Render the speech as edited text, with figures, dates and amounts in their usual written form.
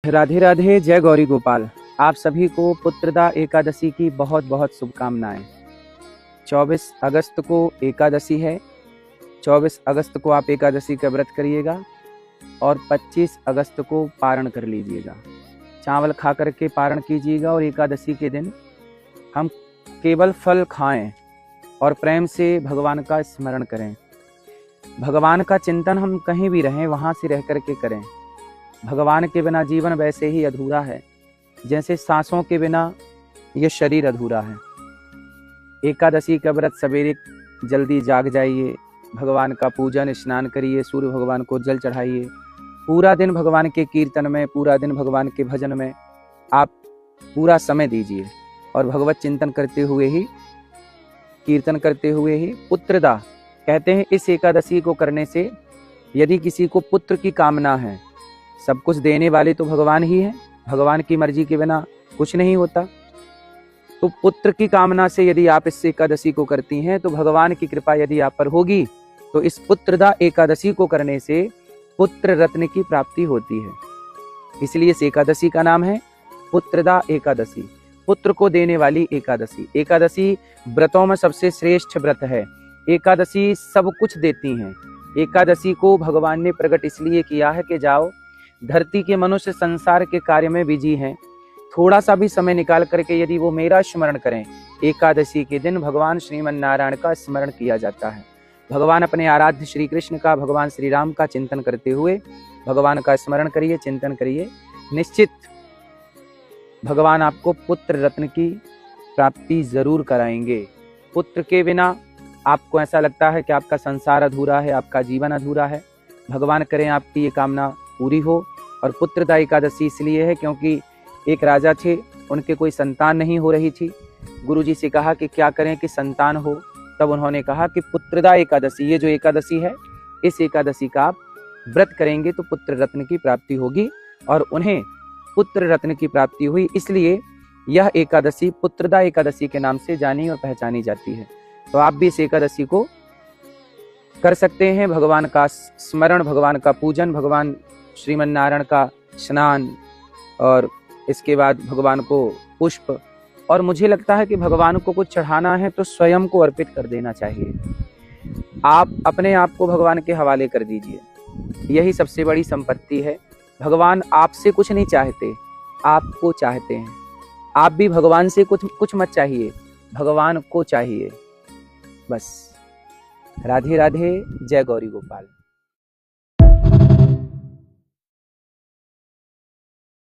राधे राधे, जय गौरी गोपाल। आप सभी को पुत्रदा एकादशी की बहुत बहुत शुभकामनाएं। 24 अगस्त को एकादशी है। 24 अगस्त को आप एकादशी का व्रत करिएगा और 25 अगस्त को पारण कर लीजिएगा। चावल खा करके पारण कीजिएगा और एकादशी के दिन हम केवल फल खाएं और प्रेम से भगवान का स्मरण करें। भगवान का चिंतन हम कहीं भी रहें वहाँ से रह करके करें। भगवान के बिना जीवन वैसे ही अधूरा है जैसे सांसों के बिना ये शरीर अधूरा है। एकादशी का व्रत सवेरे जल्दी जाग जाइए, भगवान का पूजन स्नान करिए, सूर्य भगवान को जल चढ़ाइए। पूरा दिन भगवान के कीर्तन में, पूरा दिन भगवान के भजन में आप पूरा समय दीजिए और भगवत चिंतन करते हुए ही, कीर्तन करते हुए ही पुत्रदा कहते हैं। इस एकादशी को करने से यदि किसी को पुत्र की कामना है, सब कुछ देने वाले तो भगवान ही हैं, भगवान की मर्जी के बिना कुछ नहीं होता। तो पुत्र की कामना से यदि आप इस एकादशी को करती हैं तो भगवान की कृपा यदि आप पर होगी तो इस पुत्रदा एकादशी को करने से पुत्र रत्न की प्राप्ति होती है। इसलिए इस एकादशी का नाम है पुत्रदा एकादशी, पुत्र को देने वाली एकादशी। एकादशी व्रतों में सबसे श्रेष्ठ व्रत है। एकादशी सब कुछ देती हैं। एकादशी को भगवान ने प्रकट इसलिए किया है कि जाओ, धरती के मनुष्य संसार के कार्य में बिजी हैं, थोड़ा सा भी समय निकाल करके यदि वो मेरा स्मरण करें, एकादशी के दिन भगवान श्रीमन नारायण का स्मरण किया जाता है। भगवान अपने आराध्य श्री कृष्ण का, भगवान श्री राम का चिंतन करते हुए भगवान का स्मरण करिए, चिंतन करिए। निश्चित भगवान आपको पुत्र रत्न की प्राप्ति जरूर कराएंगे। पुत्र के बिना आपको ऐसा लगता है कि आपका संसार अधूरा है, आपका जीवन अधूरा है। भगवान करें आपकी ये कामना पूरी हो। और पुत्रदा एकादशी इसलिए है क्योंकि एक राजा थे, उनके कोई संतान नहीं हो रही थी। गुरुजी से कहा कि क्या करें कि संतान हो। तब उन्होंने कहा कि पुत्रदा एकादशी, ये जो एकादशी है, इस एकादशी का आप व्रत करेंगे तो पुत्र रत्न की प्राप्ति होगी। और उन्हें पुत्र रत्न की प्राप्ति हुई, इसलिए यह एकादशी पुत्रदा एकादशी के नाम से जानी और पहचानी जाती है। तो आप भी इस एकादशी को कर सकते हैं। भगवान का स्मरण, भगवान का पूजन, भगवान श्रीमन नारायण का स्नान और इसके बाद भगवान को पुष्प, और मुझे लगता है कि भगवान को कुछ चढ़ाना है तो स्वयं को अर्पित कर देना चाहिए। आप अपने आप को भगवान के हवाले कर दीजिए, यही सबसे बड़ी संपत्ति है। भगवान आपसे कुछ नहीं चाहते, आपको चाहते हैं। आप भी भगवान से कुछ मत चाहिए, भगवान को चाहिए बस। राधे राधे, जय गौरी गोपाल।